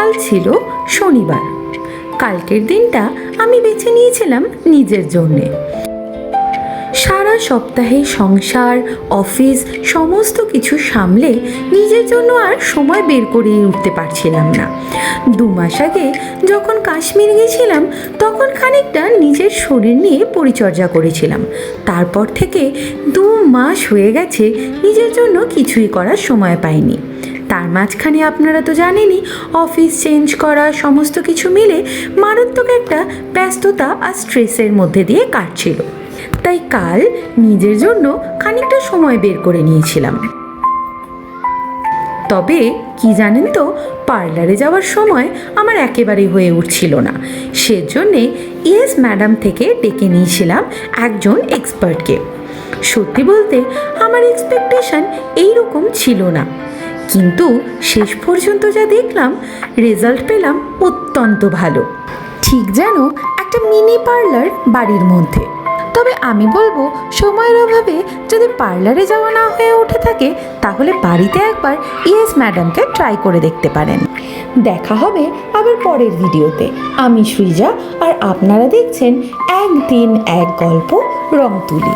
কাল ছিল শনিবার। কালকের দিনটা আমি বেছে নিয়েছিলাম নিজের জন্যে। সারা সপ্তাহে সংসার, অফিস সমস্ত কিছু সামলে নিজের জন্য আর সময় বের করে উঠতে পারছিলাম না। 2 মাস আগে যখন কাশ্মীর গেছিলাম তখন খানিকটা নিজের শরীর নিয়ে পরিচর্যা করেছিলাম। তারপর থেকে 2 মাস হয়ে গেছে নিজের জন্য কিছুই করার সময় পাইনি। তার মাঝখানে আপনারা তো জানেনই, অফিস চেঞ্জ করা সমস্ত কিছু মিলে মারাত্মক একটা ব্যস্ততা আর স্ট্রেসের মধ্যে দিয়ে কাটছিল। তাই কাল নিজের জন্য খানিকটা সময় বের করে নিয়েছিলাম। তবে কি জানেন তো, পার্লারে যাওয়ার সময় আমার একেবারেই হয়ে উঠছিল না। সেজন্যে ইয়েস ম্যাডাম থেকে ডেকে নিয়েছিলাম একজন এক্সপার্টকে। সত্যি বলতে আমার এক্সপেকটেশন এইরকম ছিল না, কিন্তু শেষ পর্যন্ত যা দেখলাম, রেজাল্ট পেলাম অত্যন্ত ভালো। ঠিক যেন একটা মিনি পার্লার বাড়ির মধ্যে। তবে আমি বলবো, সময়ের অভাবে যদি পার্লারে যাওয়া না হয়ে উঠে থাকে তাহলে বাড়িতে একবার ইয়েস ম্যাডামকে ট্রাই করে দেখতে পারেন। দেখা হবে আবার পরের ভিডিওতে। আমি সৃজা, আর আপনারা দেখছেন একদিন এক গল্প রং তুলি।